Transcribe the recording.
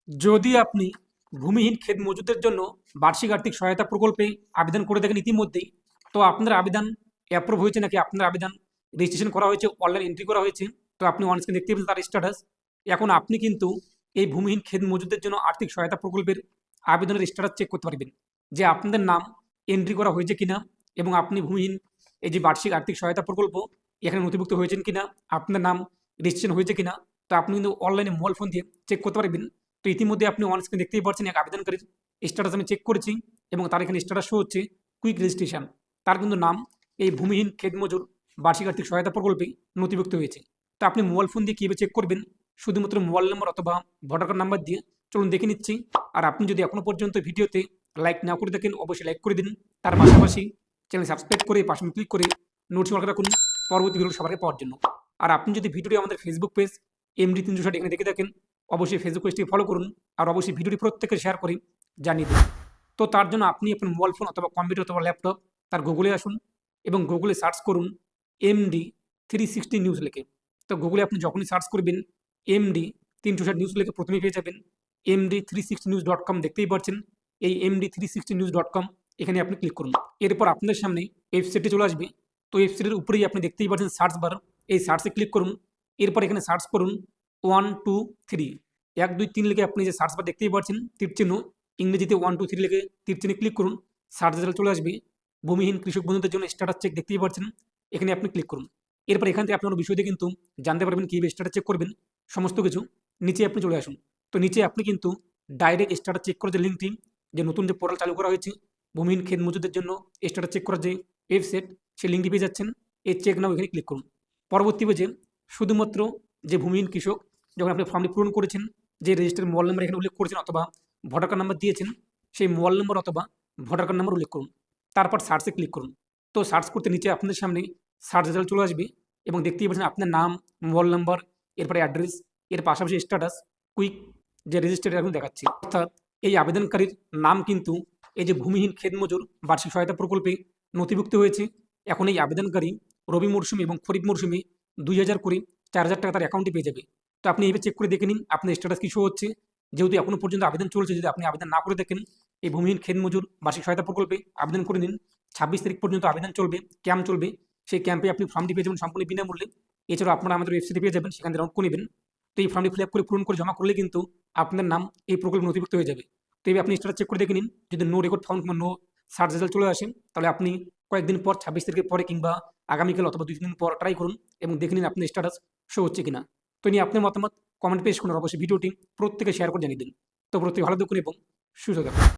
যদি আপনি ভূমিহীন ক্ষেত মজুদের জন্য বার্ষিক আর্থিক সহায়তা প্রকল্পে আবেদন করে থাকেন ইতিমধ্যেই, তো আপনার আবেদন অ্যাপ্রুভ হয়েছে নাকি আপনার আবেদন রেজিস্ট্রেশন করা হয়েছে, অনলাইন এন্ট্রি করা হয়েছে, তো আপনি অনস্ক্রিন দেখতে পাচ্ছেন তার স্ট্যাটাস। এখন আপনি কিন্তু এই ভূমিহীন ক্ষেত মজুদের জন্য আর্থিক সহায়তা প্রকল্পের আবেদনের স্ট্যাটাস চেক করতে পারবেন যে আপনাদের নাম এন্ট্রি করা হয়েছে কিনা, এবং আপনি ভূমিহীন এই যে বার্ষিক আর্থিক সহায়তা প্রকল্প এখানে নথিভুক্ত হয়েছেন কিনা, আপনার নাম রেজিস্ট্রেশন হয়েছে কিনা। তো আপনি কিন্তু অনলাইনে মোবাইল ফোন দিয়ে চেক করতে পারবেন। তো ইতিমধ্যে আপনি অন স্ক্রিন দেখতেই পাচ্ছেন এক আবেদনকারীর স্ট্যাটাস আমি চেক করেছি, এবং তার এখানে স্ট্যাটাস শো হচ্ছে কুইক রেজিস্ট্রেশন। তার কিন্তু নাম এই ভূমিহীন ক্ষেত মজুর বার্ষিক আর্থিক সহায়তা প্রকল্পে নথিভুক্ত হয়েছে। তো আপনি মোবাইল ফোন দিয়ে কীভাবে চেক করবেন, শুধুমাত্র মোবাইল নম্বর অথবা ভোটার কার্ড নাম্বার দিয়ে চলুন দেখে নিচ্ছি। আর আপনি যদি এখনও পর্যন্ত ভিডিওতে লাইক না করে থাকেন অবশ্যই লাইক করে দিন। তার পাশাপাশি চ্যানেল সাবস্ক্রাইব করে পাশে ক্লিক করে নোটিফিকেশন অল রাখুন পরবর্তী ভিডিও সবার আগে পাওয়ার জন্য। আর আপনি যদি ভিডিওটি আমাদের ফেসবুক পেজ MD360 এখানে দেখে থাকেন, অবশ্যই ফেসবুক পেজটি ফলো করুন, আর অবশ্যই ভিডিওটি প্রত্যেকে শেয়ার করে জানিয়ে দিন। তো তার জন্য আপনি আপনার মোবাইল ফোন অথবা কম্পিউটার অথবা ল্যাপটপ তার গুগলে আসুন এবং গুগলে সার্চ করুন MD360 নিউজ লিখে। তো গুগলে আপনি যখনই সার্চ করবেন MD360 নিউজ লিখে প্রথমেই পেয়ে যাবেন MD360news.com দেখতেই পাচ্ছেন। এই MD360news.com এখানে আপনি ক্লিক করুন। এরপর আপনাদের সামনে ওয়েবসাইটটি চলে আসবে। তো ওয়েবসাইটের উপরেই আপনি দেখতেই পাচ্ছেন সার্চ বার, এই সার্চে ক্লিক করুন। এরপর এখানে সার্চ করুন 1 2 3, 1 2 3 লিখে আপনি যে সার্চ বার দেখতেই পাচ্ছেন তীর চিহ্ন, ইংরেজিতে 1 2 3 লিখে তীর চিহ্নে ক্লিক করুন। সার্চ রেজাল্ট চলে আসবে। ভূমিহীন কৃষক বন্ধুদের জন্য স্ট্যাটাস চেক দেখতেই পাচ্ছেন, এখানে আপনি ক্লিক করুন। এরপর এখান থেকে আপনার বিষয়টি কিন্তু জানতে পারবেন কীভাবে স্ট্যাটাস চেক করবেন সমস্ত কিছু। নিচে আপনি চলে আসুন। তো নিচে আপনি কিন্তু ডাইরেক্ট স্ট্যাটাস চেক করার যে লিঙ্কটি, যে নতুন যে পোর্টাল চালু করা হয়েছে ভূমিহীন ক্ষেত মজুদের জন্য স্ট্যাটাস চেক করার যে ওয়েবসাইট, সেই লিঙ্কটি পেয়ে যাচ্ছেন। এই চেক নাও এখানে ক্লিক করুন। পরবর্তী পেজে শুধুমাত্র যে ভূমিহীন কৃষক যখন আপনি ফর্মটি পূরণ করেছেন, যে রেজিস্টার মোবাইল নাম্বার এখানে উল্লেখ করেছেন অথবা ভোটার কার্ড নাম্বার দিয়েছেন, সেই মোবাইল নম্বর অথবা ভোটার কার্ড নাম্বার উল্লেখ করুন। তারপর সার্চে ক্লিক করুন। তো সার্চ করতে নিচে আপনাদের সামনে সার্চ রেজাল্ট চলে আসবে, এবং দেখতেই পাচ্ছেন আপনার নাম, মোবাইল নাম্বার, এরপরে অ্যাড্রেস, এর পাশাপাশি স্ট্যাটাস কুইক যে রেজিস্টার এখন দেখাচ্ছি। অর্থাৎ এই আবেদনকারীর নাম কিন্তু এই যে ভূমিহীন ক্ষেত মজুর বার্ষিক সহায়তা প্রকল্পে নথিভুক্ত হয়েছে। এখন এই আবেদনকারী রবি মরশুমে এবং খরিফ মরশুমে 2000 করে 4000 টাকা তার অ্যাকাউন্টে পেয়ে যাবে। তো আপনি এইভাবে চেক করে দেখে নিন আপনার স্ট্যাটাস কি শো হচ্ছে। যেহেতু এখনো পর্যন্ত আবেদন চলছে, যদি আপনি আবেদন না করে থাকেন এই ভূমিহীন ক্ষেত মজুর বার্ষিক সহায়তা প্রকল্পে আবেদন করে নিন। 26 তারিখ পর্যন্ত আবেদন চলবে, ক্যাম্প চলবে। সেই ক্যাম্পে আপনি ফর্মটি পেয়ে যাবেন সম্পূর্ণ বিনামূল্যে। এছাড়াও আপনারা আমাদের ওয়েবসাইটে পেয়ে যাবেন, সেখান থেকে ডাউনলোড করে নেবেন। তো এই ফর্মটি ফিল আপ করে পূরণ করে জমা করলে কিন্তু আপনার নাম এই প্রকল্পে নথিভুক্ত হয়ে যাবে। তো এইভাবে আপনি স্ট্যাটাস চেক করে দেখে নিন। যদি নো রেকর্ড ফাউন্ড কিংবা নো সার্চ রেজাল্ট চলে আসে, তাহলে আপনি কয়েকদিন পর 26 তারিখের পরে কিংবা আগামীকাল অথবা 2-3 দিন পর ট্রাই করুন এবং দেখে নিন আপনার স্ট্যাটাস শো হচ্ছে কিনা। তো নিয়ে আপনার মতামত কমেন্ট পেশ করুন, অবশ্যই ভিডিওটি প্রত্যেকে শেয়ার করে জানিয়ে দিন। তো প্রত্যেকে ভালো থাকুন এবং সুস্থ থাকুন।